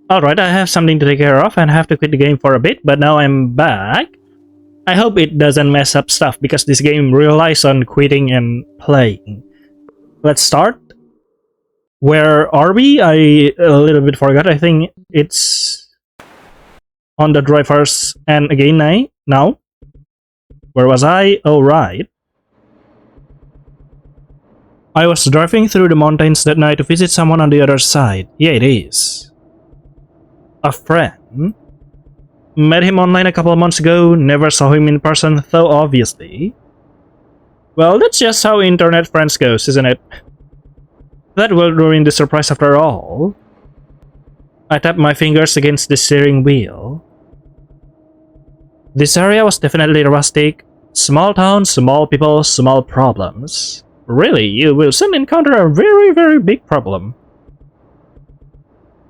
Alright, I have something to take care of and have to quit the game for a bit, but now I'm back. I hope it doesn't mess up stuff because this game relies on quitting and playing. Let's start. Where are we? I a little bit forgot. I think it's on the driver's end again now. Where was I? Oh, right. I was driving through the mountains that night to visit someone on the other side. Yeah, it is. A friend. Met him online a couple of months ago, never saw him in person, though obviously. Well, that's just how internet friends goes, isn't it? That will ruin the surprise after all. I tapped my fingers against the steering wheel. This area was definitely rustic. Small town, small people, small problems. Really, you will soon encounter a very, very big problem.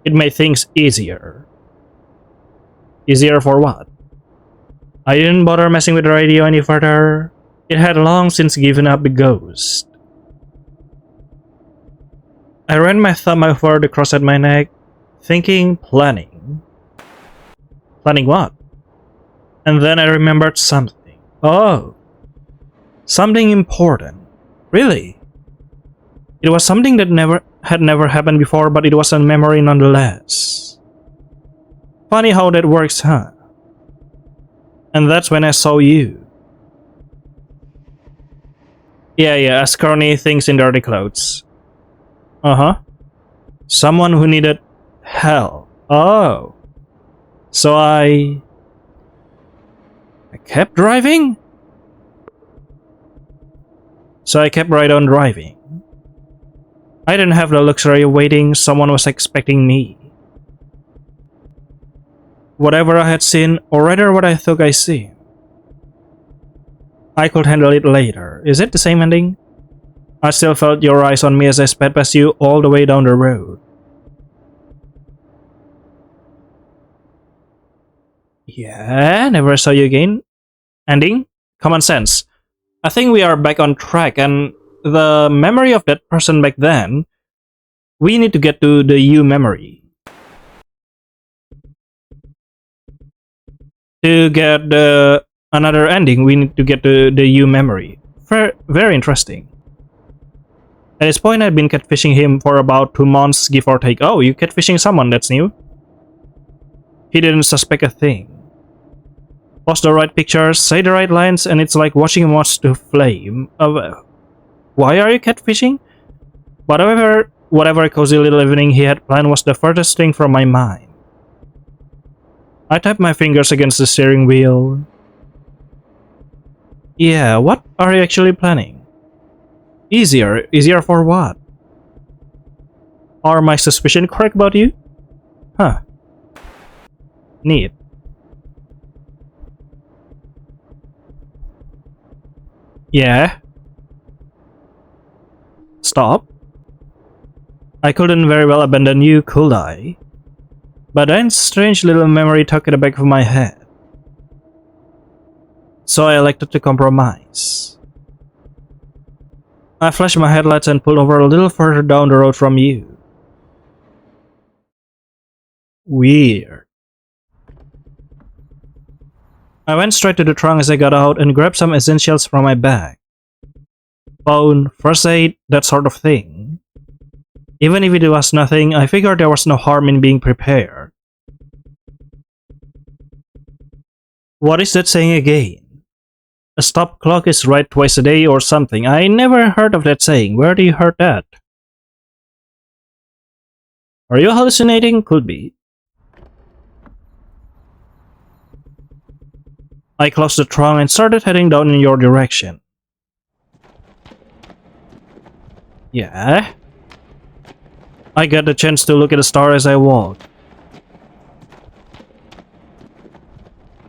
It made things easier. Easier for what? I didn't bother messing with the radio any further. It had long since given up the ghost. I ran my thumb over the cross at my neck, thinking, planning. Planning what? And then I remembered something. Oh. Something important. Really? It was something that had never happened before, but it was a memory nonetheless. Funny how that works, huh? And that's when I saw you. Yeah, as scrawny things in dirty clothes. Uh-huh. Someone who needed help. Oh. So I kept driving? So I kept right on driving. I didn't have the luxury of waiting, someone was expecting me. Whatever I had seen, or rather what I thought I seen. I could handle it later. Is it the same ending? I still felt your eyes on me as I sped past you all the way down the road. Yeah, never saw you again. Ending? Common sense. I think we are back on track, and the memory of that person back then, we need to get to the you memory. To get another ending, we need to get to the you memory. Very interesting. At this point, I'd been catfishing him for about 2 months, give or take. Oh, you catfishing someone, that's new. He didn't suspect a thing. Post the right pictures, say the right lines, and it's like watching him watch the flame. Why are you catfishing? But whatever cozy little evening he had planned was the furthest thing from my mind. I tapped my fingers against the steering wheel. Yeah, what are you actually planning? Easier? Easier for what? Are my suspicions correct about you? Huh. Neat. Yeah? Stop? I couldn't very well abandon you, could I? But then strange little memory tucked at the back of my head. So I elected to compromise. I flashed my headlights and pulled over a little further down the road from you. Weird. I went straight to the trunk as I got out and grabbed some essentials from my bag. Phone, first aid, that sort of thing. Even if it was nothing, I figured there was no harm in being prepared. What is that saying again? A stop clock is right twice a day or something. I never heard of that saying. Where do you heard that? Are you hallucinating? Could be. I closed the trunk and started heading down in your direction. Yeah? I got the chance to look at the stars as I walked.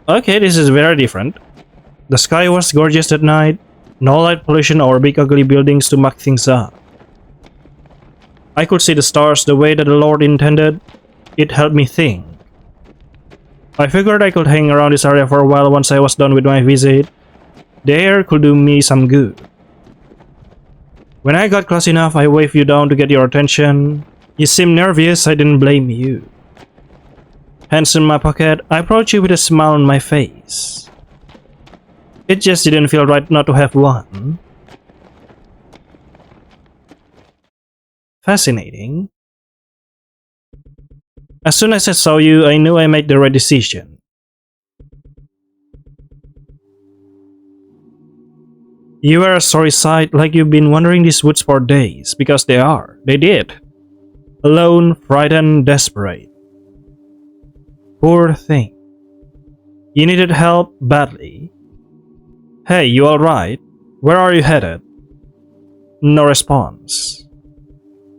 Okay, this is very different. The sky was gorgeous that night, no light pollution or big ugly buildings to muck things up. I could see the stars the way that the Lord intended. It helped me think. I figured I could hang around this area for a while once I was done with my visit. The air could do me some good. When I got close enough, I waved you down to get your attention. You seemed nervous, I didn't blame you. Hands in my pocket, I approach you with a smile on my face. It just didn't feel right not to have one. Fascinating. As soon as I saw you, I knew I made the right decision. You were a sorry sight, like you've been wandering these woods for days, because they are. They did. Alone, frightened, desperate. Poor thing. You needed help badly. Hey, you alright? Where are you headed? No response.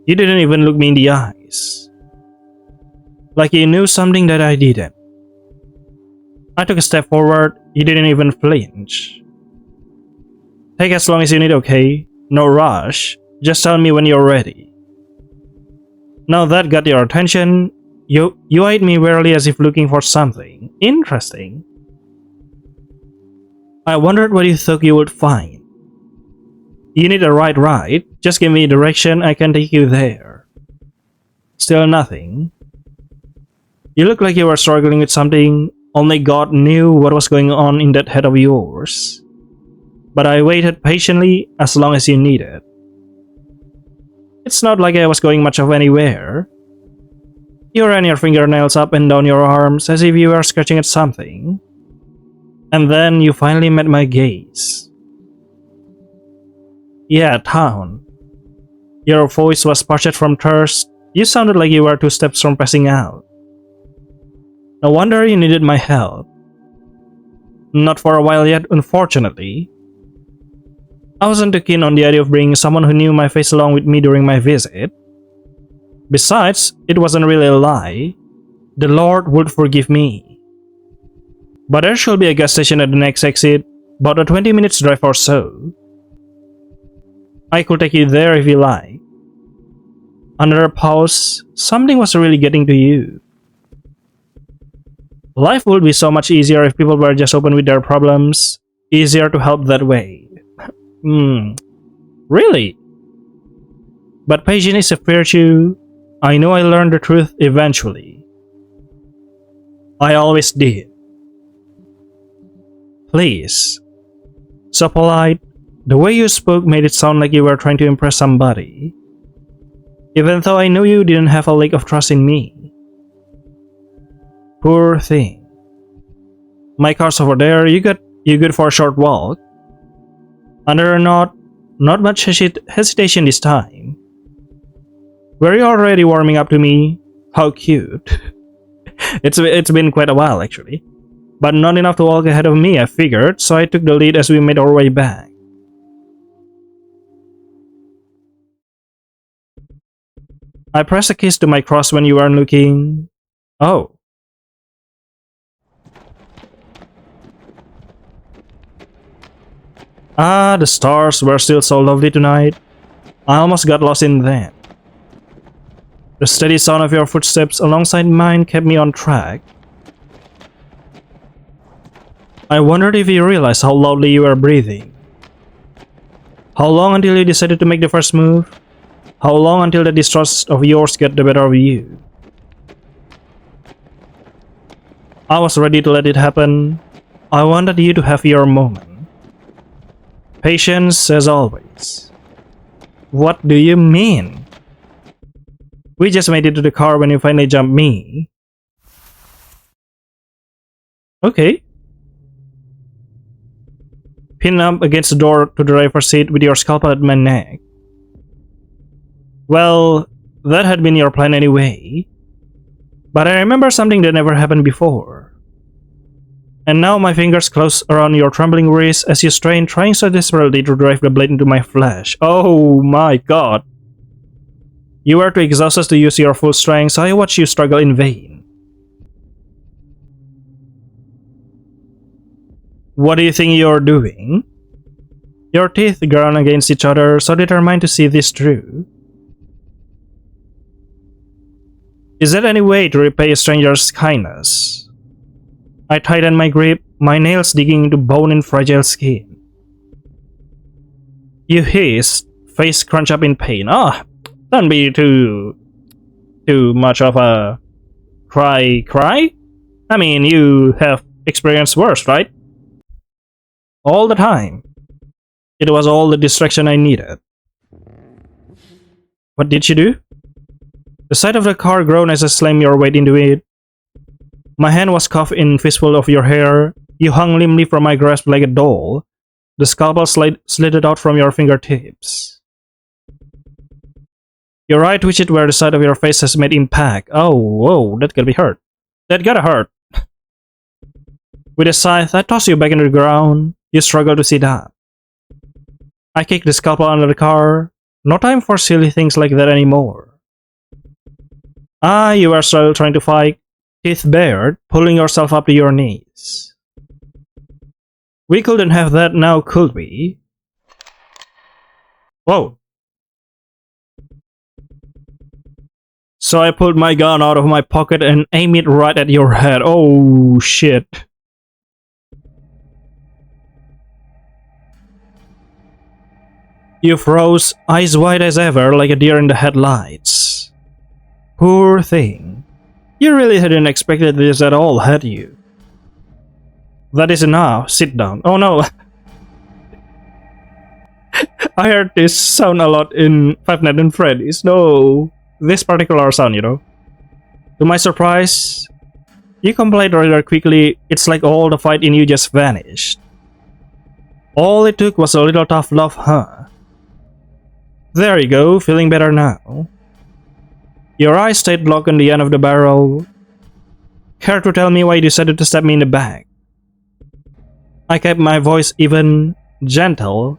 You didn't even look me in the eyes. Like you knew something that I didn't. I took a step forward, you didn't even flinch. Take as long as you need, okay? No rush. Just tell me when you're ready. Now that got your attention, you eyed me warily as if looking for something interesting. I wondered what you thought you would find. You need a ride. Just give me direction, I can take you there. Still nothing. You look like you were struggling with something. Only God knew what was going on in that head of yours. But I waited patiently as long as you needed. It's not like I was going much of anywhere. You ran your fingernails up and down your arms as if you were scratching at something. And then you finally met my gaze. Yeah, town. Your voice was parched from thirst. You sounded like you were 2 steps from passing out. No wonder you needed my help. Not for a while yet, unfortunately. I wasn't too keen on the idea of bringing someone who knew my face along with me during my visit. Besides, it wasn't really a lie. The Lord would forgive me. But there should be a gas station at the next exit, about a 20 minutes drive or so. I could take you there if you like. Under a pause, something was really getting to you. Life would be so much easier if people were just open with their problems. Easier to help that way. Really? But patience is a virtue. I know I learned the truth eventually. I always did. Please. So polite. The way you spoke made it sound like you were trying to impress somebody. Even though I knew you didn't have a lick of trust in me. Poor thing. My car's over there. You good for a short walk? Under a not much hesitation this time. Were you already warming up to me? How cute. It's been quite a while actually. But not enough to walk ahead of me, I figured, so I took the lead as we made our way back. I pressed a kiss to my cross when you weren't looking. Oh. Ah, the stars were still so lovely tonight. I almost got lost in them. The steady sound of your footsteps alongside mine kept me on track. I wondered if you realized how loudly you were breathing. How long until you decided to make the first move? How long until the distrust of yours got the better of you? I was ready to let it happen. I wanted you to have your moment. Patience as always. What do you mean? We just made it to the car when you finally jumped me. Okay. Pinned up against the door to the driver's seat with your scalpel at my neck. Well, that had been your plan anyway. But I remember something that never happened before. And now my fingers close around your trembling wrist as you strain, trying so desperately to drive the blade into my flesh. Oh my god. You were too exhausted to use your full strength, so I watched you struggle in vain. What do you think you're doing? Your teeth ground against each other, so determined to see this through. Is there any way to repay a stranger's kindness? I tightened my grip, my nails digging into bone and fragile skin. You hissed, face crunched up in pain. Ah, don't be too much of a cry. I mean, you have experienced worse, right? All the time. It was all the distraction I needed. What did you do? The side of the car groaned as I slammed your weight into it. My hand was cuffed in fistful of your hair. You hung limply from my grasp like a doll. The scalpel slid out from your fingertips. Your eye twitched where the side of your face has made impact. Oh, whoa, that gotta be hurt. That gotta hurt. With a scythe, I tossed you back into the ground. You struggled to sit up. I kicked the scalpel under the car. No time for silly things like that anymore. You were still trying to fight, teeth bared, pulling yourself up to your knees. We couldn't have that now, could we? Whoa. So I pulled my gun out of my pocket and aimed it right at your head. Oh, shit. You froze, eyes wide as ever, like a deer in the headlights. Poor thing. You really hadn't expected this at all, had you? That is enough. Sit down. Oh no. I heard this sound a lot in Five Nights at Freddy's. No. This particular sound, you know. To my surprise, you complied rather quickly. It's like all the fight in you just vanished. All it took was a little tough love, huh? There you go, feeling better now. Your eyes stayed locked on the end of the barrel. Care to tell me why you decided to stab me in the back? I kept my voice even, gentle.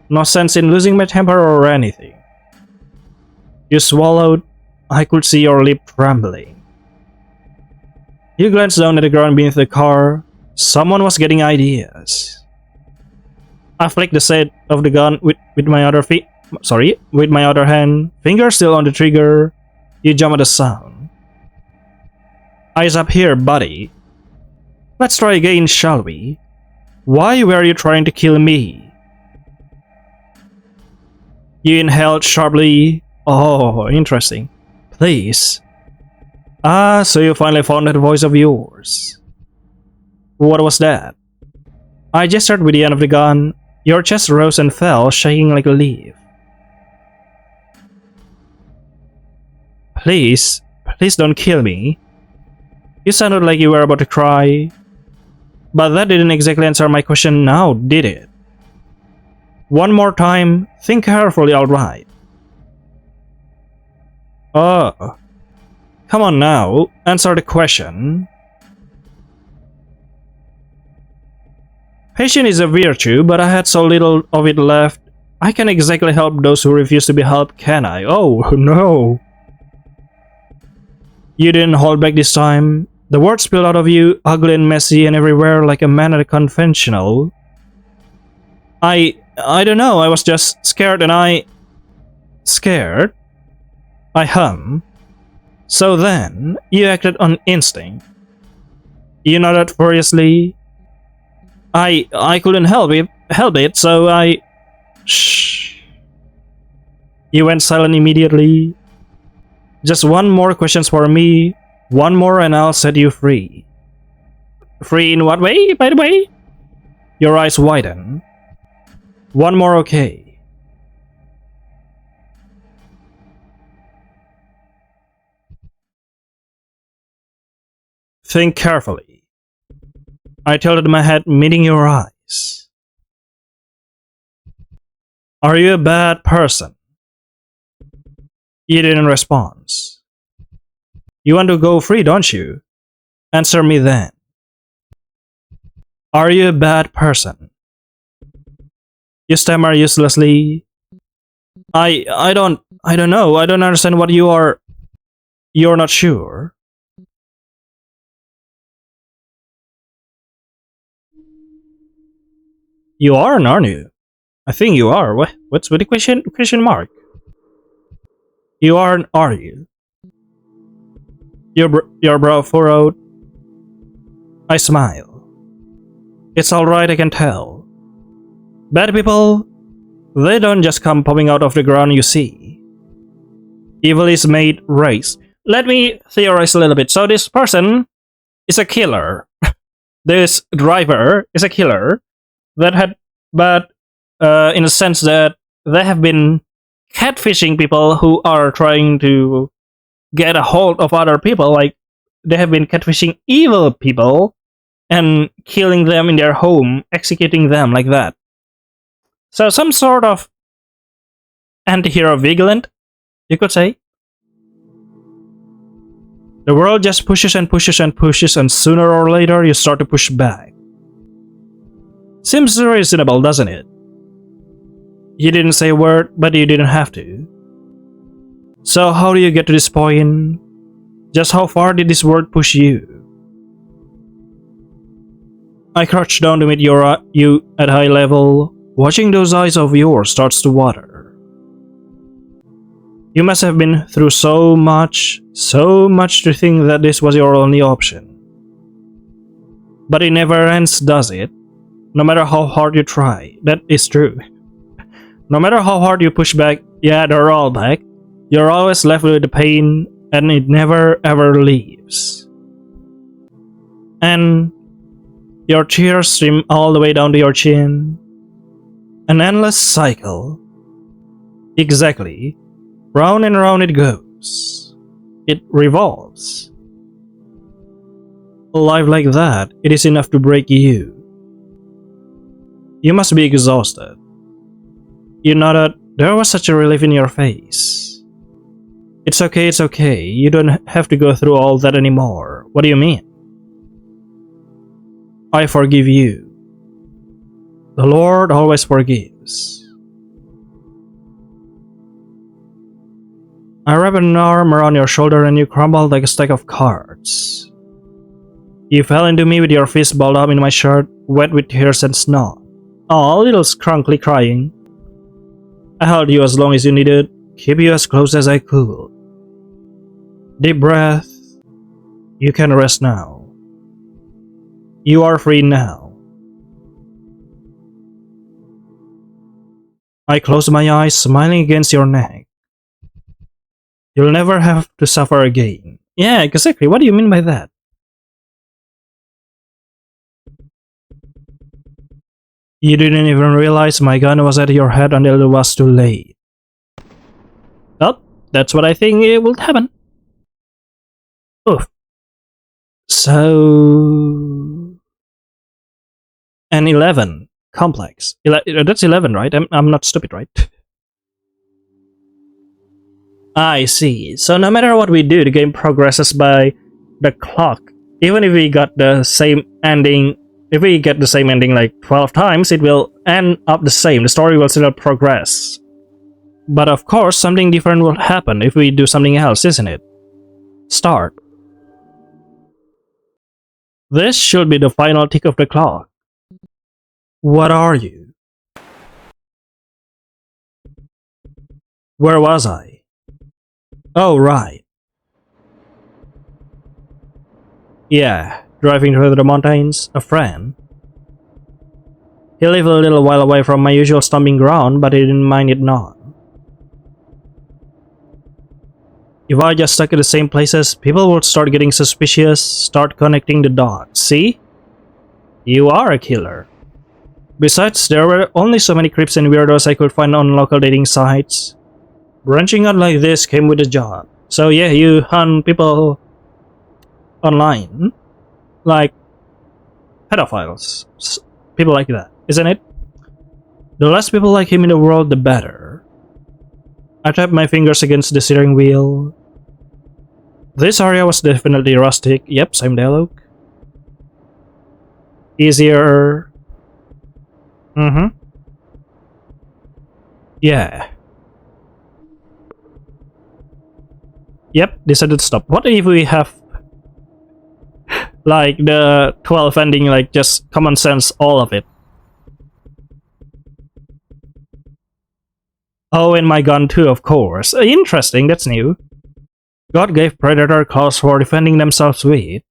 No sense in losing my temper or anything. You swallowed. I could see your lip trembling. You glanced down at the ground beneath the car. Someone was getting ideas. I flicked the sight of the gun with my other with my other hand, finger still on the trigger. You jump at the sound. Eyes up here, buddy. Let's try again, shall we? Why were you trying to kill me? You inhaled sharply. Oh, interesting. Please. So you finally found that voice of yours. What was that? I gestured with the end of the gun. Your chest rose and fell, shaking like a leaf. Please don't kill me. You sounded like you were about to cry. But that didn't exactly answer my question now, did it? One more time, think carefully, alright. Oh. Come on now, answer the question. Patience is a virtue, but I had so little of it left. I can't exactly help those who refuse to be helped, can I? Oh, no. You didn't hold back this time. The words spilled out of you, ugly and messy and everywhere like a man at a conventional. I don't know, I was just scared and I... Scared? I hum. So then, you acted on instinct. You nodded furiously. I couldn't help it, so I... Shh. You went silent immediately. Just one more question for me. One more and I'll set you free. Free in what way, by the way? Your eyes widen. One more, okay. Think carefully. I tilted my head, meeting your eyes. Are you a bad person? You didn't respond. You want to go free, don't you? Answer me then. Are you a bad person? You stammer uselessly. I don't know. I don't understand what you are. You're not sure. You are, aren't you? I think you are. What's with the question mark? You are you? Your brow furrowed. I smile. It's alright, I can tell. Bad people, they don't just come popping out of the ground, you see. Evil is made race. Let me theorize a little bit. So this person is a killer. This driver is a killer that had, but in a sense that they have been catfishing people who are trying to get a hold of other people. Like they have been catfishing evil people and killing them in their home, executing them like that. So some sort of anti-hero vigilant, you could say. The world just pushes and pushes and pushes, and sooner or later you start to push back. Seems reasonable, doesn't it? You didn't say a word, but you didn't have to. So how do you get to this point? Just how far did this world push you? I crouched down to meet you at high level. Watching those eyes of yours starts to water. You must have been through so much to think that this was your only option. But it never ends, does it? No matter how hard you try, that is true. No matter how hard you push back, yeah, they're all back, you're always left with the pain, and it never ever leaves. And your tears stream all the way down to your chin. An endless cycle. Exactly. Round and round it goes. It revolves. A life like that, it is enough to break you. You must be exhausted. You nodded. There was such a relief in your face. It's okay. You don't have to go through all that anymore. What do you mean? I forgive you. The Lord always forgives. I wrapped an arm around your shoulder and you crumbled like a stack of cards. You fell into me with your fist balled up in my shirt, wet with tears and snot. Aw, little scrunkly crying. I held you as long as you needed, keep you as close as I could. Deep breath. You can rest now. You are free now. I closed my eyes, smiling against your neck. You'll never have to suffer again. Yeah, exactly. What do you mean by that? You didn't even realize my gun was at your head until it was too late. Well, that's what I think it will happen. Oof. So... And 11. Complex. That's 11, right? I'm not stupid, right? I see. So no matter what we do, the game progresses by the clock. Even if we got the same ending, if we get the same ending like 12 times, it will end up the same. The story will still progress. But of course, something different will happen if we do something else, isn't it? Start. This should be the final tick of the clock. What are you? Where was I? Oh, right. Yeah, driving through the mountains, a friend. He lived a little while away from my usual stomping ground, but he didn't mind it not. If I just stuck at the same places, people would start getting suspicious, start connecting the dots. See? You are a killer. Besides, there were only so many creeps and weirdos I could find on local dating sites. Branching out like this came with a job. So yeah, you hunt people online. Like pedophiles. People like that, isn't it? The less people like him in the world, the better. I tapped my fingers against the steering wheel. This area was definitely rustic. Yep, same dialogue. Easier. Yeah. Yep, decided to stop. What if we have like the 12 ending, like just common sense, all of it? Oh, and my gun too, of course. Interesting, that's new. God gave Predator claws for defending themselves with.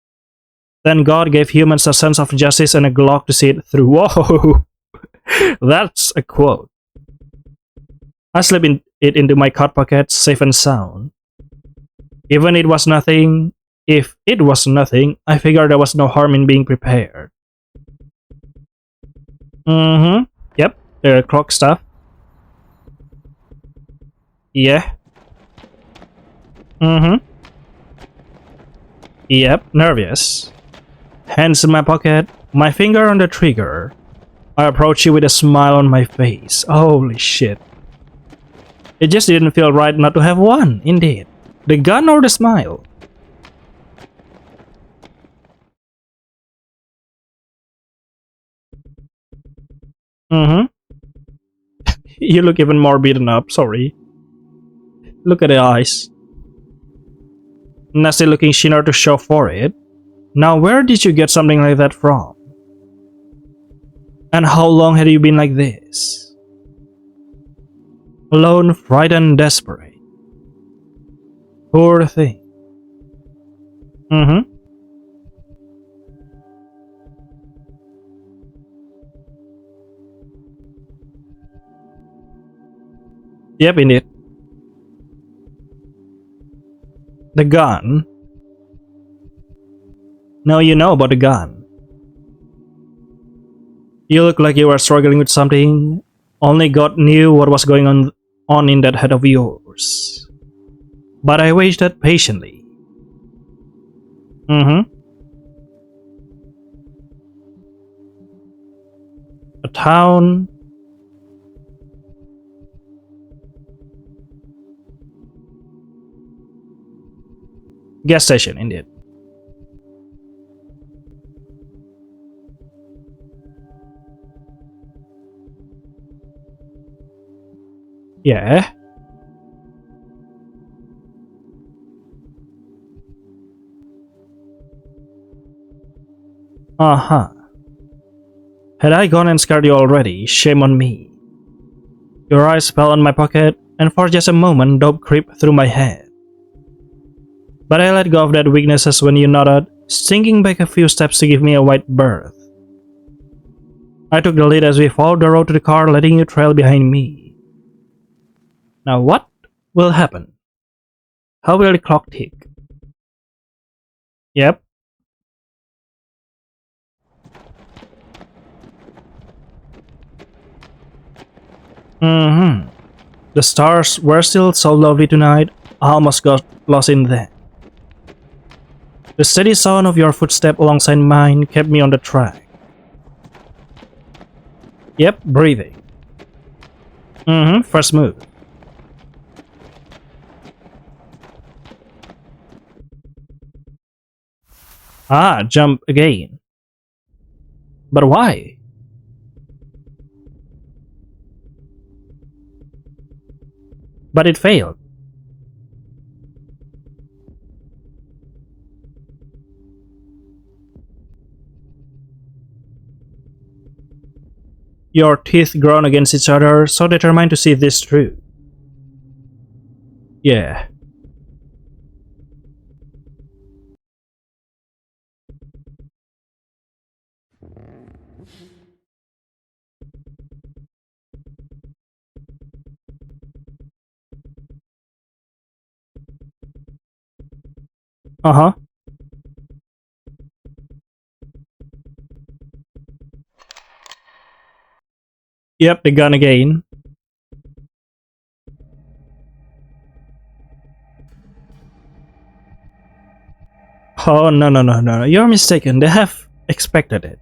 Then God gave humans a sense of justice and a Glock to see it through. Whoa! That's a quote. I slipped it into my coat pocket, safe and sound. Even it was nothing, If it was nothing, I figured there was no harm in being prepared. Mm-hmm. Yep. The clock stuff. Yeah. Mm-hmm. Yep. Nervous. Hands in my pocket, my finger on the trigger. I approach you with a smile on my face. Holy shit. It just didn't feel right not to have one, indeed. The gun or the smile? Mm-hmm. You look even more beaten up, sorry. Look at the eyes. Nasty looking sheener to show for it. Now where did you get something like that from? And how long had you been like this? Alone, frightened, desperate. Poor thing. Mm-hmm. Yep, indeed. The gun? Now you know about the gun. You look like you were struggling with something. Only God knew what was going on in that head of yours. But I waited patiently. Mm-hmm. A town. Gas station, indeed. Yeah. Uh-huh. Had I gone and scared you already, shame on me. Your eyes fell on my pocket, and for just a moment doubt crept through my head. But I let go of that weaknesses when you nodded, sinking back a few steps to give me a wide berth. I took the lead as we followed the road to the car, letting you trail behind me. Now what will happen? How will the clock tick? Yep. Mm-hmm. The stars were still so lovely tonight, I almost got lost in them. The steady sound of your footstep alongside mine kept me on the track. Yep, breathing. Mm-hmm, first move. Ah, jump again. But why? But it failed. Your teeth ground against each other, so determined to see this through. Yeah. Uh-huh. Yep, the gun again. Oh, no, no, no, no. You're mistaken. They have expected it.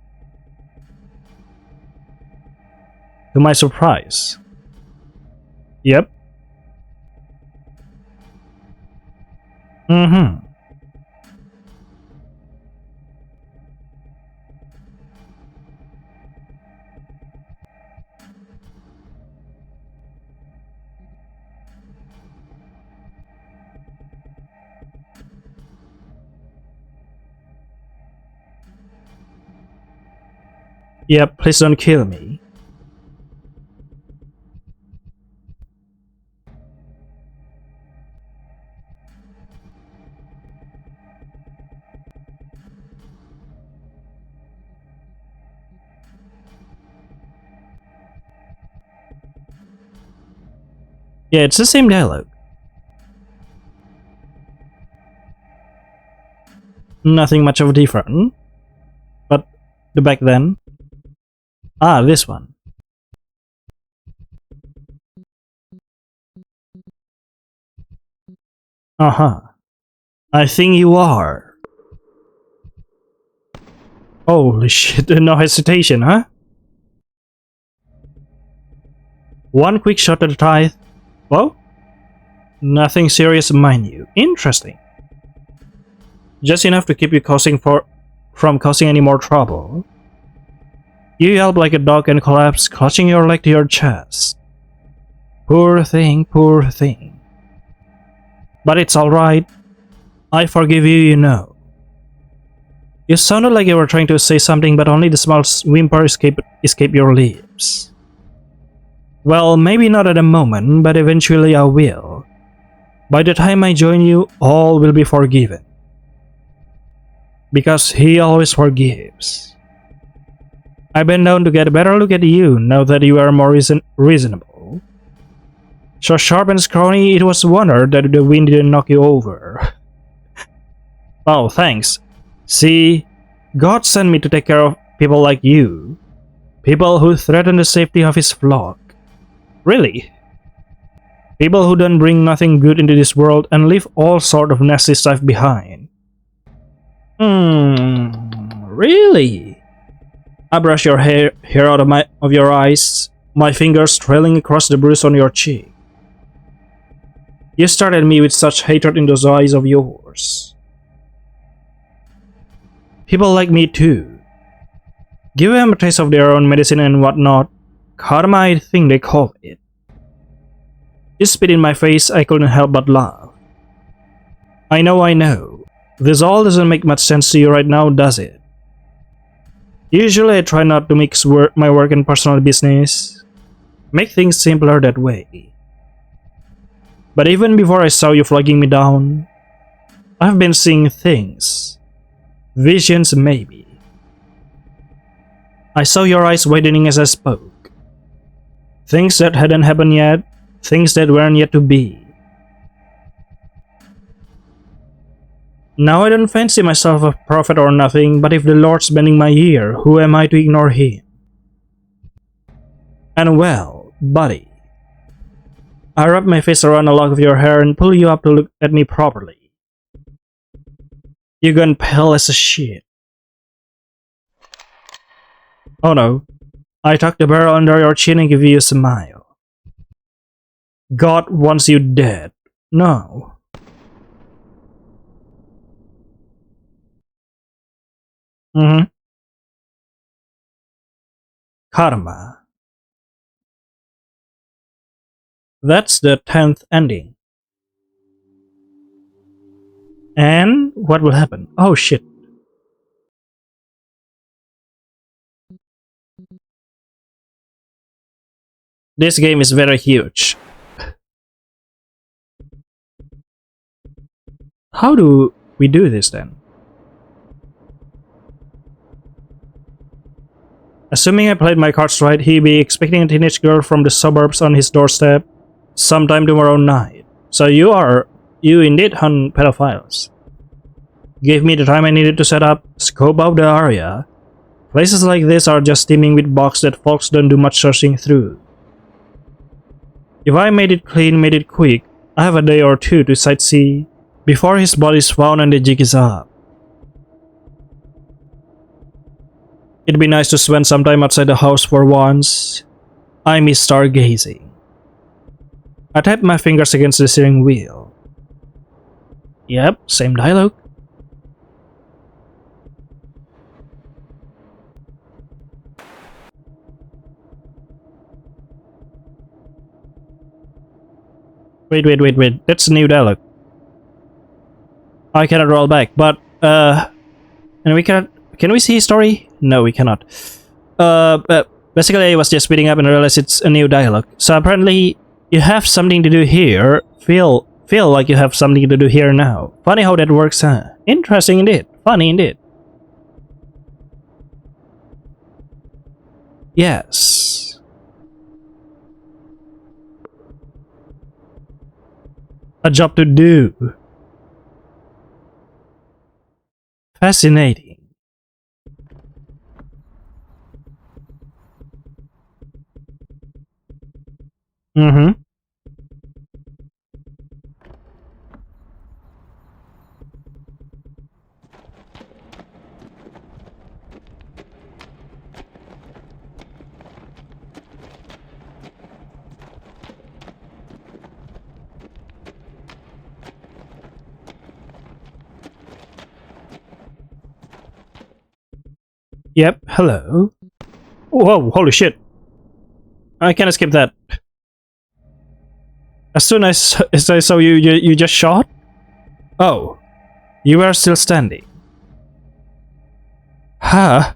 To my surprise. Yep. Mm-hmm. Yep, please don't kill me. Yeah, it's the same dialogue. Nothing much of a different. But the back then. Ah, this one. Uh-huh. I think you are. Holy shit, no hesitation, huh? One quick shot at the tithe. Well, nothing serious, mind you. Interesting. Just enough to keep you from causing any more trouble. You yelp like a dog and collapse, clutching your leg to your chest. Poor thing, poor thing. But it's alright. I forgive you, you know. You sounded like you were trying to say something, but only the small whimper escaped your lips. Well, maybe not at the moment, but eventually I will. By the time I join you, all will be forgiven. Because he always forgives. I bent down to get a better look at you now that you are more reasonable. So sharp and scrawny, it was a wonder that the wind didn't knock you over. Oh, thanks. See, God sent me to take care of people like you. People who threaten the safety of his flock. Really? People who don't bring nothing good into this world and leave all sort of nasty stuff behind. Really? I brush your hair out of your eyes, my fingers trailing across the bruise on your cheek. You stared at me with such hatred in those eyes of yours. People like me too. Give them a taste of their own medicine and whatnot. Karma, I think they call it. You spit in my face, I couldn't help but laugh. I know. This all doesn't make much sense to you right now, does it? Usually I try not to mix my work and personal business. Make things simpler that way. But even before I saw you flagging me down, I've been seeing things. Visions, maybe. I saw your eyes widening as I spoke. Things that hadn't happened yet, things that weren't yet to be. Now I don't fancy myself a prophet or nothing, but if the Lord's bending my ear, who am I to ignore him? And well, buddy, I wrap my face around a lock of your hair and pull you up to look at me properly. You gone pale as a shit. Oh no. I tuck the barrel under your chin and give you a smile. God wants you dead. No. Karma. That's the 10th ending. And what will happen? Oh shit. This game is very huge. How do we do this then? Assuming I played my cards right, he'd be expecting a teenage girl from the suburbs on his doorstep sometime tomorrow night. So you indeed hunt pedophiles. Gave me the time I needed to set up, scope out the area. Places like this are just teeming with bugs that folks don't do much searching through. If I made it clean, made it quick, I have a day or two to sightsee before his body's found and the jig is up. It'd be nice to spend some time outside the house for once. I miss stargazing. I tapped my fingers against the steering wheel. Yep, same dialogue. Wait. That's a new dialogue. I cannot roll back, but, and we cannot... Can we see his story? No, we cannot. But basically I was just speeding up and realized it's a new dialogue. So apparently, you have something to do here. Feel like you have something to do here now. Funny how that works, huh? Interesting indeed. Funny indeed. Yes. A job to do. Fascinating. Mm-hmm. Yep, hello. Whoa, holy shit. I can't escape that. As soon as I saw you, you just shot? Oh, you are still standing. Huh?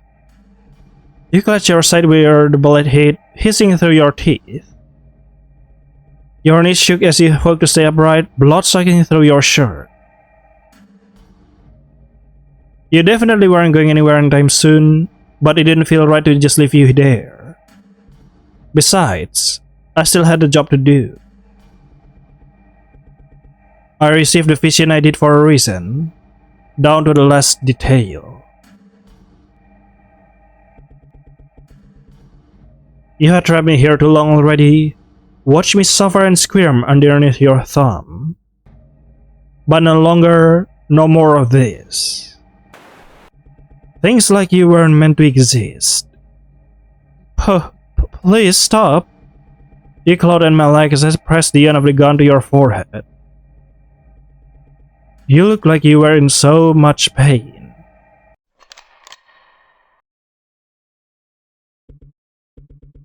You clutched your side where the bullet hit, hissing through your teeth. Your knees shook as you fought to stay upright, blood sucking through your shirt. You definitely weren't going anywhere anytime soon, but it didn't feel right to just leave you there. Besides, I still had a job to do. I received the vision I did for a reason, down to the last detail. You had trapped me here too long already. Watch me suffer and squirm underneath your thumb. But no longer, no more of this. Things like you weren't meant to exist. Please stop. You clawed at my leg as I pressed the end of the gun to your forehead. You look like you were in so much pain.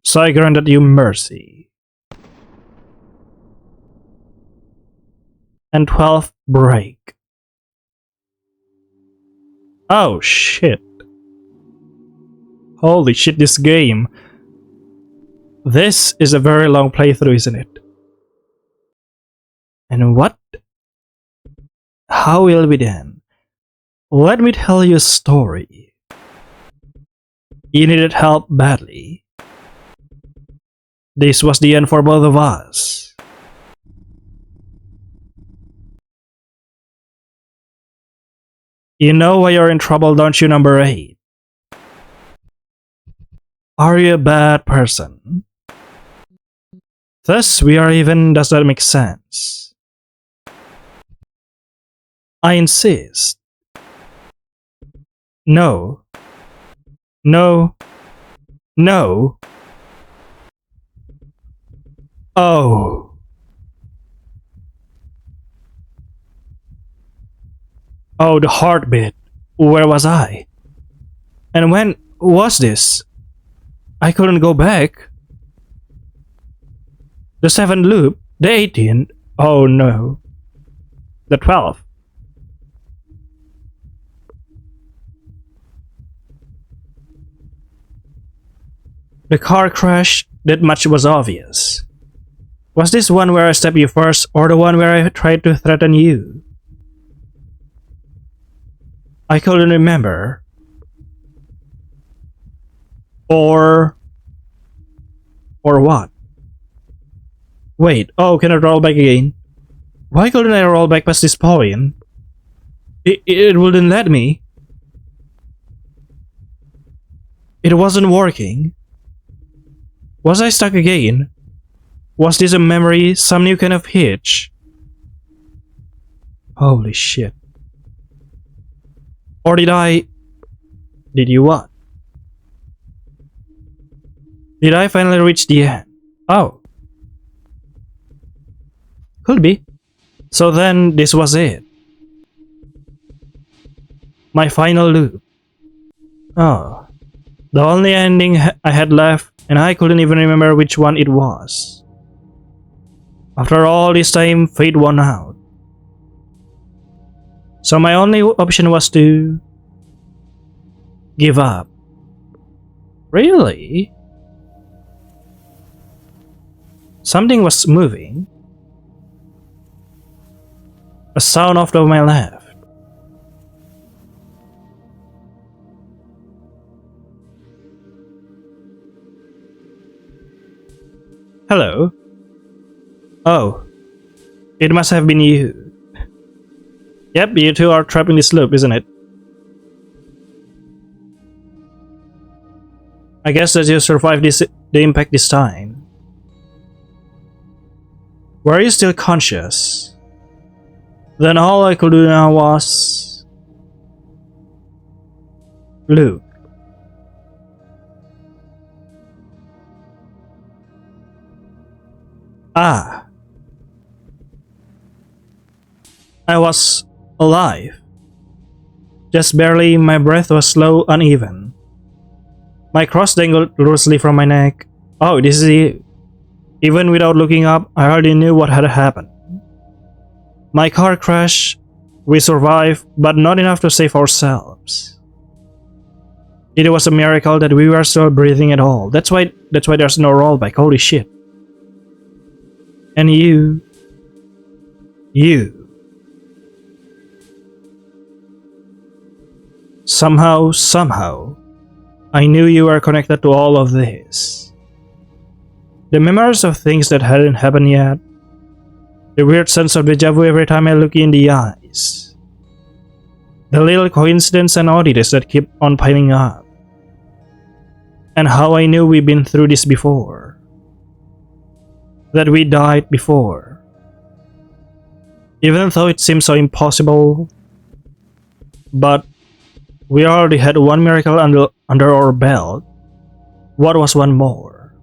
So I granted you mercy. And 12 break. Oh shit. Holy shit, this game. This is a very long playthrough, isn't it? And what? How will we then? Let me tell you a story. You needed help badly. This was the end for both of us. You know why you're in trouble, don't you, number 8? Are you a bad person? Thus, we are even, does that make sense? I insist. No. No. No. Oh. Oh, the heartbeat. Where was I? And when was this? I couldn't go back. The 7th loop? The 18th? Oh no. The 12th? The car crash, that much was obvious. Was this one where I stabbed you first, or the one where I tried to threaten you? I couldn't remember. Or what? Wait, oh, can I roll back again? Why couldn't I roll back past this point? It wouldn't let me. It wasn't working. Was I stuck again? Was this a memory, some new kind of hitch? Holy shit. Or did you what? Did I finally reach the end? Oh. Could be. So then, this was it. My final loop. Oh. The only ending I had left, and I couldn't even remember which one it was. After all this time, fate won out. So my only option was to give up. Really? Something was moving. A sound off to my left. Hello? Oh. It must have been you. Yep, you two are trapped in this loop, isn't it? I guess that you survived the impact this time. Were you still conscious? Then all I could do now was... look. Ah. I was alive. Just barely, my breath was slow, uneven. My cross dangled loosely from my neck. Oh, this is you. Even without looking up, I already knew what had happened. My car crashed. We survived, but not enough to save ourselves. It was a miracle that we were still breathing at all. That's why there's no rollback. Holy shit. And you. Somehow, I knew you were connected to all of this. The memories of things that hadn't happened yet. The weird sense of deja vu every time I look you in the eyes. The little coincidences and oddities that keep on piling up. And how I knew we've been through this before. That we died before. Even though it seems so impossible. But we already had one miracle under our belt. What was one more?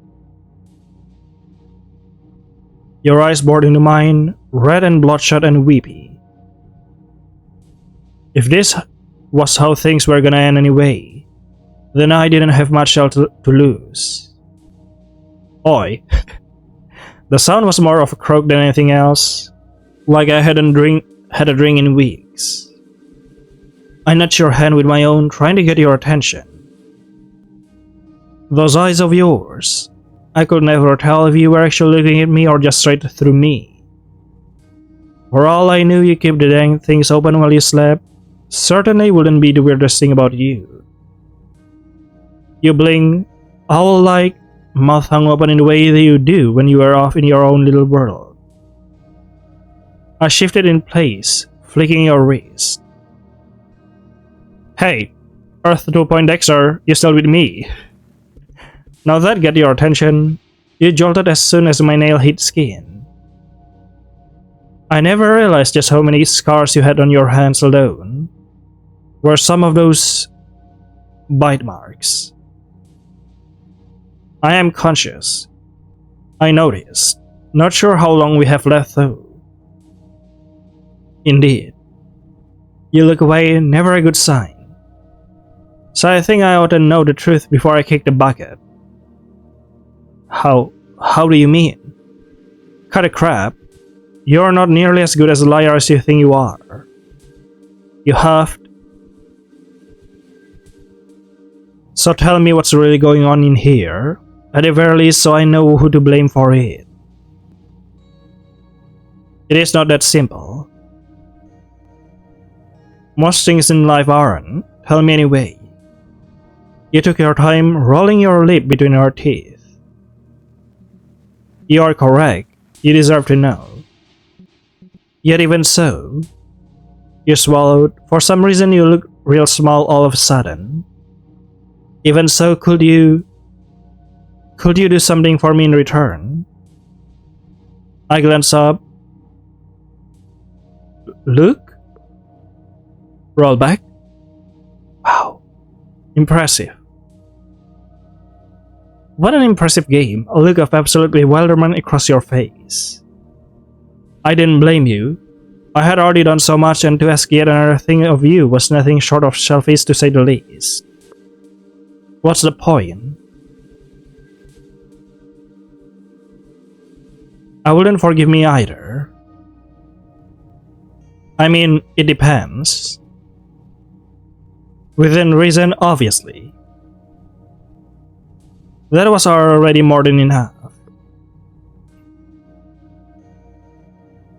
Your eyes bored into mine, red and bloodshot and weepy. If this was how things were gonna end anyway, then I didn't have much else to lose. Oi. The sound was more of a croak than anything else, like I hadn't had a drink in weeks. I nudged your hand with my own, trying to get your attention. Those eyes of yours. I could never tell if you were actually looking at me or just straight through me. For all I knew, you kept the dang things open while you slept. Certainly wouldn't be the weirdest thing about you. You blink, owl-like, mouth hung open in the way that you do when you are off in your own little world. I shifted in place, flicking your wrist. Hey, Earth 2. Dexter, you still with me? Now that got your attention, you jolted as soon as my nail hit skin. I never realized just how many scars you had on your hands alone. Were some of those bite marks. I am conscious. I noticed. Not sure how long we have left though. Indeed. You look away, never a good sign. So I think I ought to know the truth before I kick the bucket. How do you mean? Cut a crap. You're not nearly as good as a liar as you think you are. You huffed. So tell me what's really going on in here, at the very least so I know who to blame for it. It is not that simple. Most things in life aren't. Tell me anyway. You took your time rolling your lip between your teeth. You are correct. You deserve to know. Yet even so, you swallowed. For some reason you look real small all of a sudden. Even so, could you do something for me in return? I glance up. Look? Roll back. Wow. Impressive. What an impressive game, a look of absolute bewilderment across your face. I didn't blame you. I had already done so much, and to ask yet another thing of you was nothing short of selfish to say the least. What's the point? I wouldn't forgive me either. I mean, it depends. Within reason, obviously. That was already more than enough.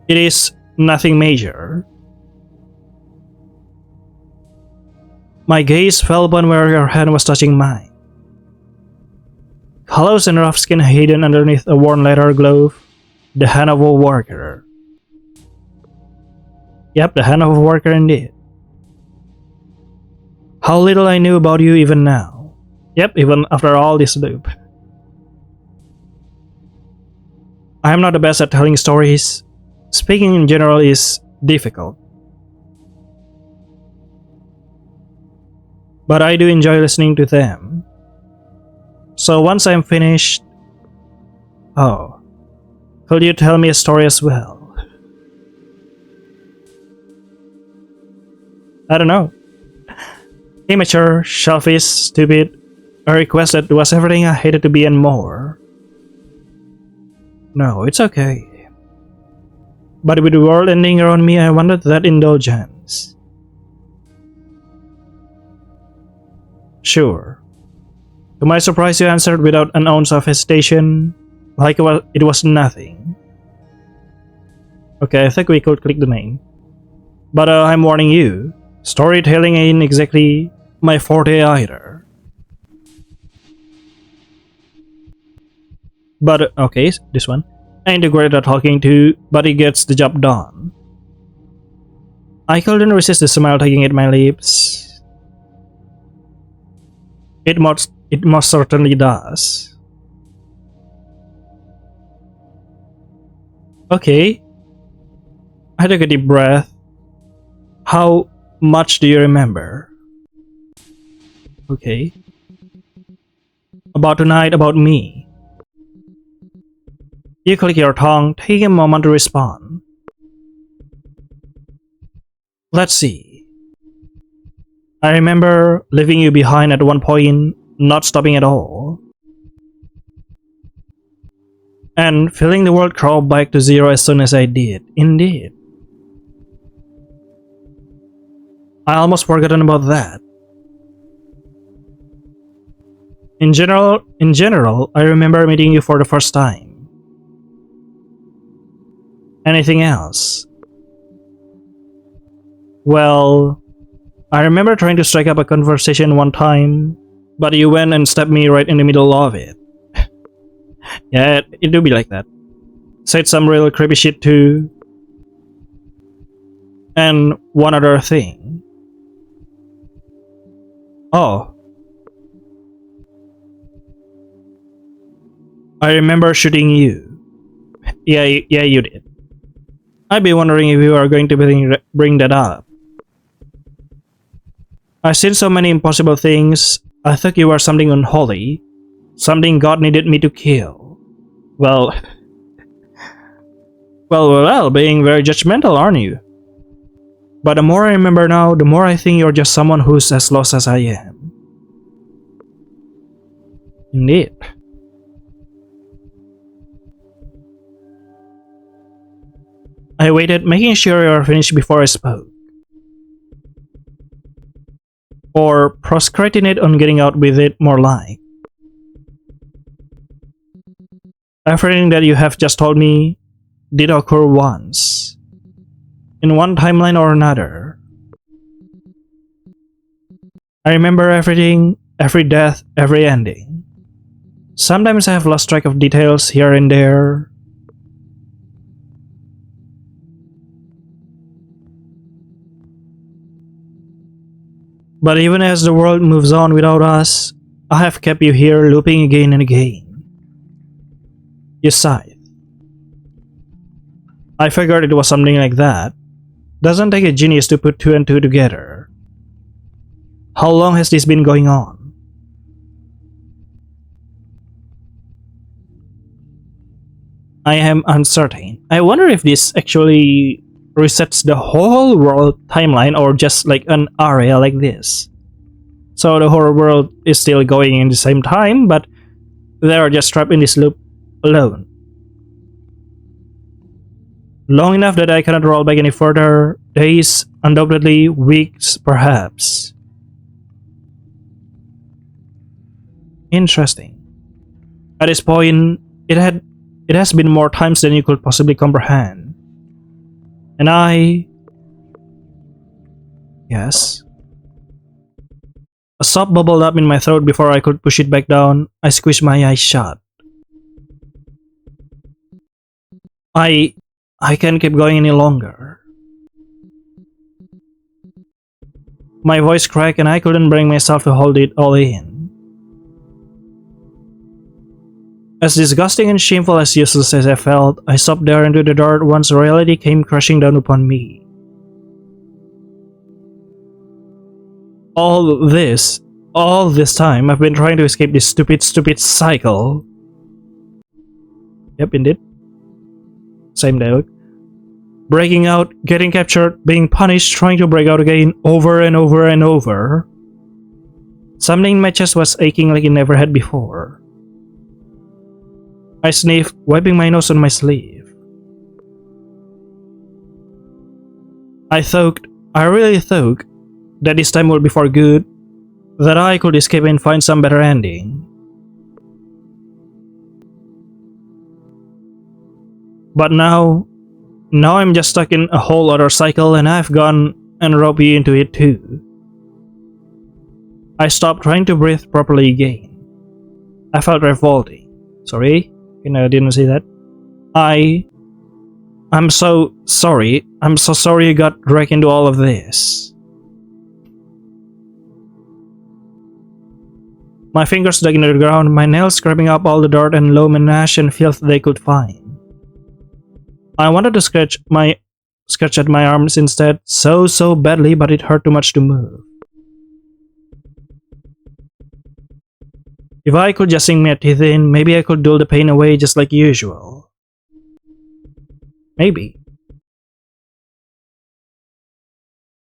It is nothing major. My gaze fell upon where your hand was touching mine. Close and rough skin hidden underneath a worn leather glove. The hand of a worker. Yep, the hand of a worker indeed. How little I knew about you even now. Yep, even after all this loop. I am not the best at telling stories. Speaking in general is difficult. But I do enjoy listening to them. So once I'm finished... Oh, could you tell me a story as well? I don't know. Immature, selfish, stupid. A request that was everything I hated to be and more. No, it's okay. But with the world ending around me, I wanted that indulgence. Sure. To my surprise, you answered without an ounce of hesitation, like it was nothing. Okay, I think we could click the name. But I'm warning you, storytelling ain't exactly my forte either. But, okay, this one. Ain't the great at talking to, but it gets the job done. I couldn't resist the smile tugging at my lips. It most certainly does. Okay. I took a deep breath. How much do you remember? Okay. About tonight, about me. You click your tongue, taking a moment to respond. Let's see. I remember leaving you behind at one point, not stopping at all. And feeling the world crawl back to zero as soon as I did. Indeed. I almost forgotten about that. In general, I remember meeting you for the first time. Anything else? Well, I remember trying to strike up a conversation one time, but you went and stabbed me right in the middle of it. Yeah, it do be like that. Said some real creepy shit too. And one other thing. Oh. I remember shooting you. Yeah, you did. I'd be wondering if you are going to bring that up. I've seen so many impossible things. I thought you were something unholy. Something God needed me to kill. Well, being very judgmental, aren't you? But the more I remember now, the more I think you're just someone who's as lost as I am. Indeed. I waited, making sure you were finished before I spoke. Or procrastinate on getting out with it, more like. Everything that you have just told me did occur once. In one timeline or another. I remember everything, every death, every ending. Sometimes I have lost track of details here and there. But even as the world moves on without us, I have kept you here looping again and again. You sighed. I figured it was something like that. Doesn't take a genius to put two and two together. How long has this been going on? I am uncertain. I wonder if this actually resets the whole world timeline or just like an area like this. So the whole world is still going in the same time, but they are just trapped in this loop alone. Long enough that I cannot roll back any further. Days, undoubtedly, weeks, perhaps. Interesting. At this point, it has been more times than you could possibly comprehend. And I... Yes. A sob bubbled up in my throat before I could push it back down. I squished my eyes shut. I can't keep going any longer. My voice cracked and I couldn't bring myself to hold it all in. As disgusting and shameful as useless as I felt, I stopped there into the dark once reality came crashing down upon me. All this time, I've been trying to escape this stupid cycle. Yep, indeed. Same dialogue. Breaking out, getting captured, being punished, trying to break out again, over and over and over. Something in my chest was aching like it never had before. I sniffed, wiping my nose on my sleeve. I really thought that this time would be for good, that I could escape and find some better ending. But now I'm just stuck in a whole other cycle and I've gone and roped you into it too. I stopped trying to breathe properly again. I felt revolting. Sorry? I didn't see that. I'm so sorry. I'm so sorry you got dragged into all of this. My fingers dug into the ground, my nails scraping up all the dirt and loam and ash and filth they could find. I wanted to scratch at my arms instead, so badly, but it hurt too much to move. If I could just sink my teeth in, maybe I could dull the pain away just like usual. Maybe.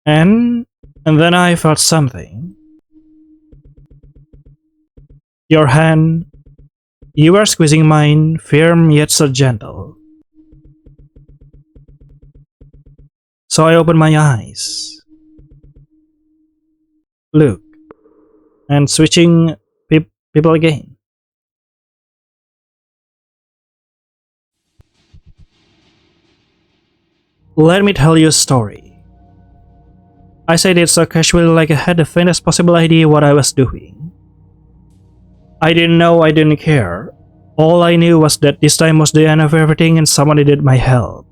And then I felt something. Your hand. You were squeezing mine, firm yet so gentle. So I opened my eyes. Look. And switching people again. Let me tell you a story. I said it so casually like I had the faintest possible idea what I was doing. I didn't know, I didn't care. All I knew was that this time was the end of everything and someone needed my help.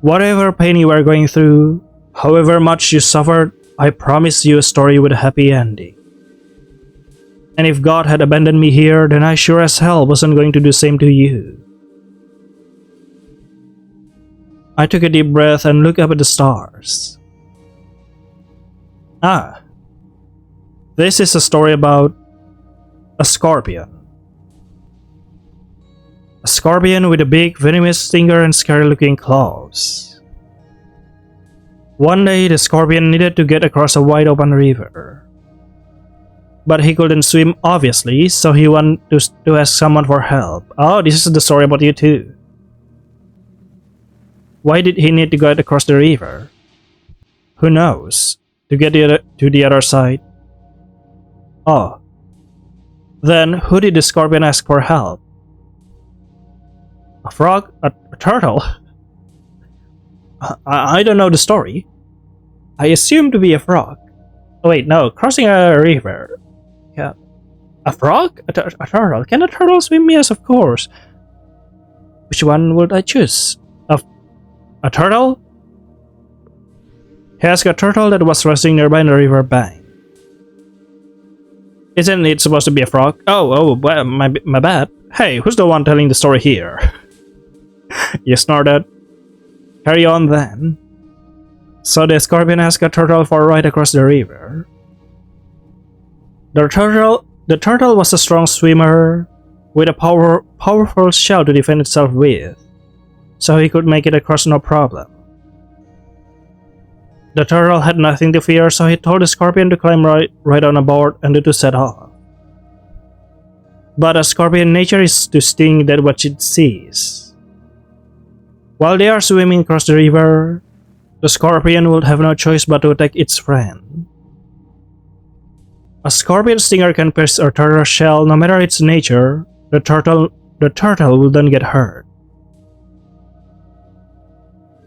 Whatever pain you were going through, however much you suffered, I promise you a story with a happy ending. And if God had abandoned me here, then I sure as hell wasn't going to do the same to you. I took a deep breath and looked up at the stars. Ah. This is a story about a scorpion. A scorpion with a big venomous stinger and scary looking claws. One day the scorpion needed to get across a wide open river. But he couldn't swim obviously, so he wanted to ask someone for help. Oh, this is the story about you too. Why did he need to get across the river? Who knows? To get to the other side. Oh. Then who did the scorpion ask for help? A frog? A turtle? I don't know the story. I assume to be a frog. Oh wait, no, crossing a river. Yeah. A frog? A turtle? Can a turtle swim? Yes, of course. Which one would I choose? A turtle? He asked a turtle that was resting nearby in the river bank. Isn't it supposed to be a frog? Oh, well, my bad. Hey, who's the one telling the story here? You snorted. Carry on then. So the scorpion asked a turtle for a ride across the river. The turtle was a strong swimmer with a powerful shell to defend itself with, so he could make it across no problem. The turtle had nothing to fear, so he told the scorpion to climb right on aboard and the two set off. But a scorpion nature is to sting that what it sees. While they are swimming across the river, the scorpion would have no choice but to attack its friend. A scorpion stinger can pierce a turtle shell no matter its nature. The turtle will then get hurt.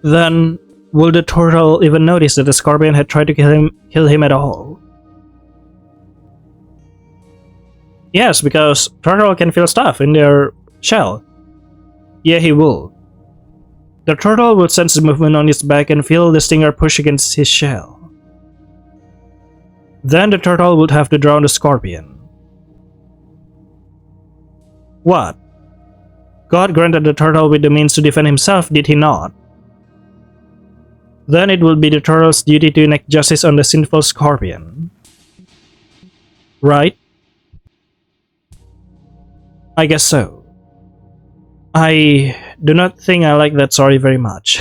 Then, will the turtle even notice that the scorpion had tried to kill him at all? Yes, because turtle can feel stuff in their shell. Yeah, he will. The turtle would sense the movement on its back and feel the stinger push against his shell. Then the turtle would have to drown the scorpion. What? God granted the turtle with the means to defend himself, did he not? Then it will be the turtle's duty to enact justice on the sinful scorpion. Right? I guess so. I do not think I like that story very much.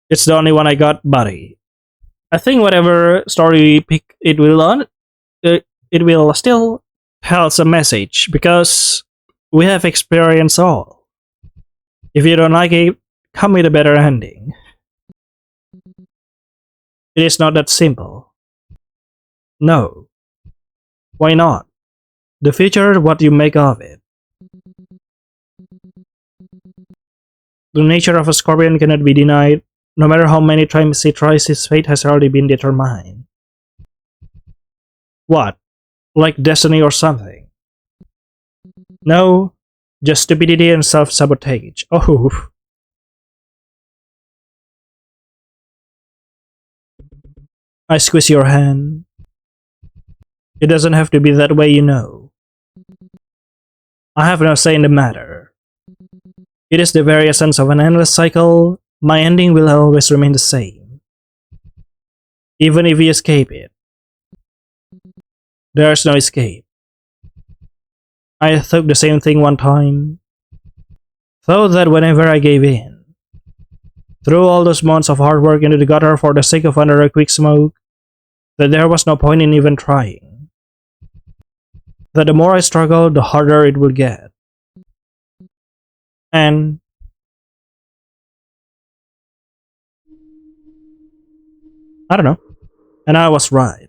It's the only one I got, buddy. I think whatever story we pick, it will still tell a message because we have experienced all. If you don't like it, come with a better ending. It is not that simple. No. Why not? The future, what you make of it. The nature of a scorpion cannot be denied. No matter how many times he tries, his fate has already been determined. What? Like destiny or something? No, just stupidity and self-sabotage. Oh. I squeeze your hand. It doesn't have to be that way, you know. I have no say in the matter. It is the very essence of an endless cycle. My ending will always remain the same. Even if we escape it. There is no escape. I thought the same thing one time. Thought that whenever I gave in, threw all those months of hard work into the gutter for the sake of another quick smoke, that there was no point in even trying. That the more I struggle, the harder it will get. And I don't know. And I was right.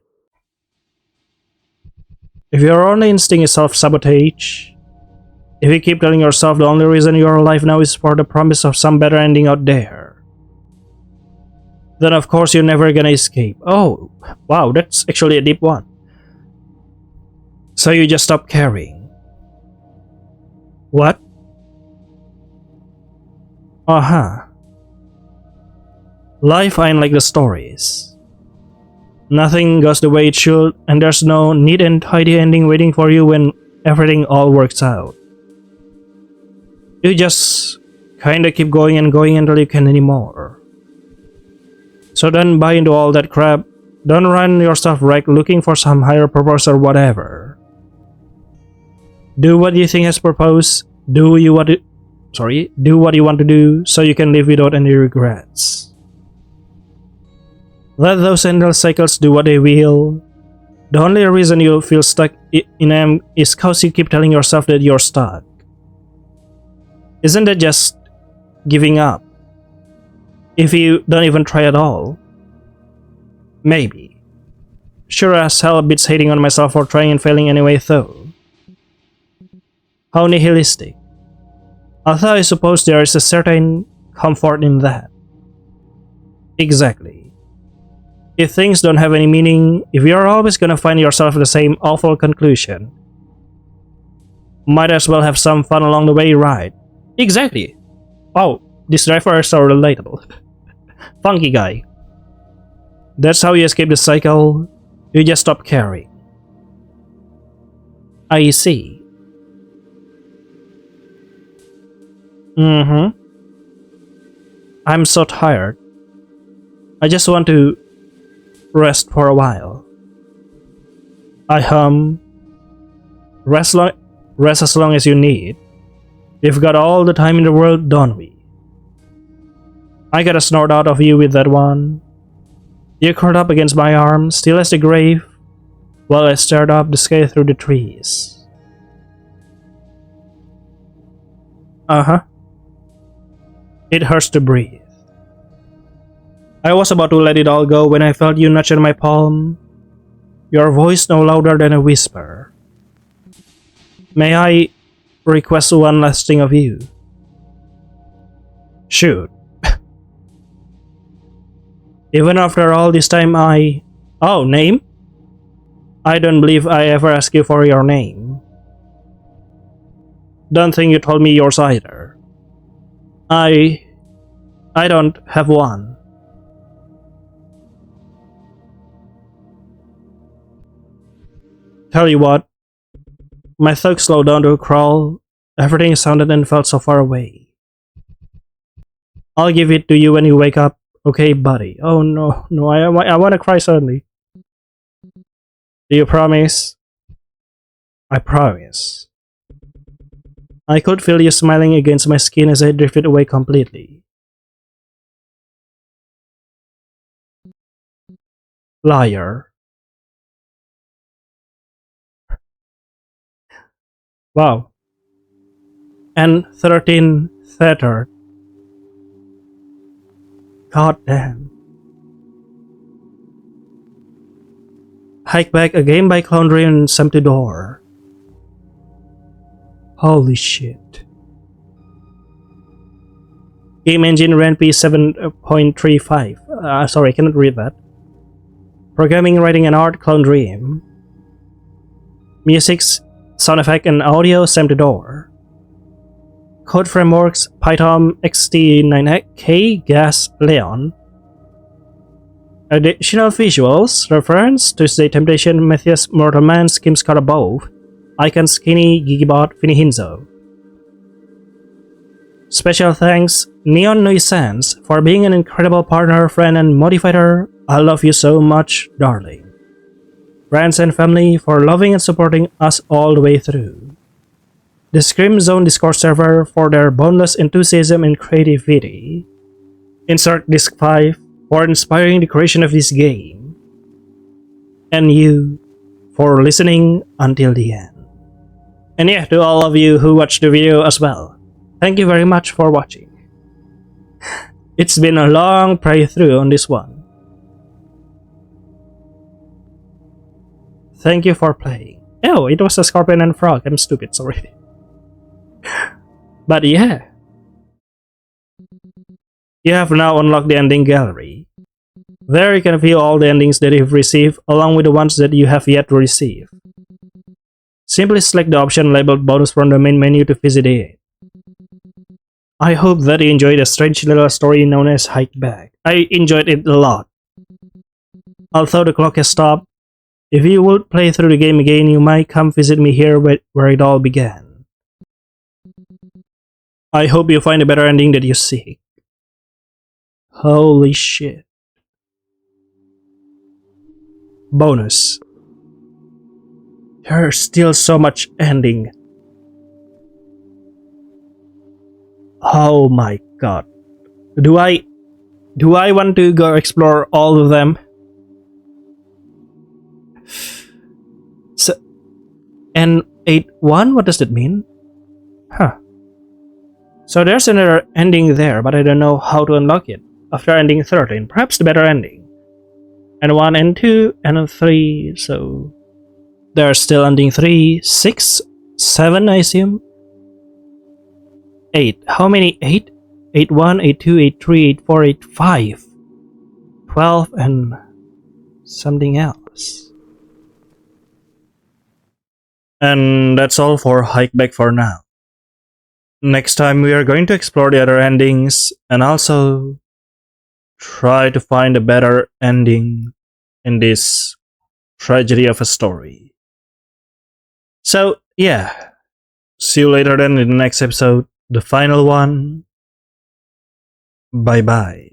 If your only instinct is self-sabotage, if you keep telling yourself the only reason you're alive now is for the promise of some better ending out there, then of course you're never gonna escape. Oh, wow, that's actually a deep one. So you just stop caring. What? Uh-huh. Life ain't like the stories. Nothing goes the way it should, and there's no neat and tidy ending waiting for you when everything all works out. You just kinda keep going and going until you can't anymore. So don't buy into all that crap. Don't run yourself wrecked looking for some higher purpose or whatever. Do what you think has purpose. Do what you want to do so you can live without any regrets. Let those endless cycles do what they will. The only reason you feel stuck in them is cause you keep telling yourself that you're stuck. Isn't that just giving up? If you don't even try at all? Maybe. Sure as hell beats hating on myself for trying and failing anyway though. How nihilistic. Although I suppose there is a certain comfort in that. Exactly. If things don't have any meaning, if you're always gonna find yourself the same awful conclusion, might as well have some fun along the way, right? Exactly. Oh, this driver is so relatable. Funky guy. That's how you escape the cycle. You just stop caring. I see. I'm so tired. I just want to rest for a while. I hum. Rest as long as you need. We've got all the time in the world, don't we? I got a snort out of you with that one. You curled up against my arm, still as the grave, while I stared up the sky through the trees. Uh-huh. It hurts to breathe. I was about to let it all go when I felt you nudge in my palm, your voice no louder than a whisper. May I request one last thing of you? Shoot. Even after all this time Oh, name? I don't believe I ever asked you for your name. Don't think you told me yours either. I don't have one. Tell you what, My thoughts slowed down to a crawl. Everything sounded and felt so far away. I'll give it to you when you wake up. Okay, buddy. Oh no, no, I want to cry suddenly. Do you promise? I promise. I could feel you smiling against my skin as I drifted away completely. Liar. Wow. And 13 Theater. God damn. Hikeback, a game by Cloundry and Empty Door. Holy shit. Game engine RANP 7.35. Sorry, I cannot read that. Programming, writing, and art, Clone Dream. Music, sound effect, and audio, Empty Door. Code frameworks, Python, XT9K, Gas, Leon. Additional visuals, reference, Tuesday Temptation, Matthias, Mortal Man, Skim Scott Above, Icon Skinny, Gigibot, Finihinzo. Special thanks, Neon Nuisance, for being an incredible partner, friend, and motivator. I love you so much, darling. Friends and family, for loving and supporting us all the way through. The Scream Zone Discord server, for their boundless enthusiasm and creativity. Insert Disc 5, for inspiring the creation of this game. And you, for listening until the end. And yeah, to all of you who watched the video as well, thank you very much for watching. It's been a long playthrough on this one. Thank you for playing. Oh, it was a scorpion and frog. I'm stupid, sorry. But yeah. You have now unlocked the ending gallery. There you can view all the endings that you've received along with the ones that you have yet to receive. Simply select the option labeled bonus from the main menu to visit it. I hope that you enjoyed a strange little story known as Hikeback. I enjoyed it a lot. Although the clock has stopped, if you would play through the game again, you might come visit me here where it all began. I hope you find a better ending that you seek. Holy shit. Bonus. There's still so much ending. Oh my god. Do I want to go explore all of them? So, N81, what does that mean? Huh. So there's another ending there, but I don't know how to unlock it. After ending 13, perhaps the better ending. N1, N2, N3, so... There's still ending 3, 6, 7 I assume? 8. How many? 8? 8-1, 8-2, 8-3, 8-4, 8-5. 12 and... something else. And that's all for Hikeback for now. Next time we are going to explore the other endings and also try to find a better ending in this tragedy of a story. So yeah, see you later then in the next episode, the final one. Bye bye.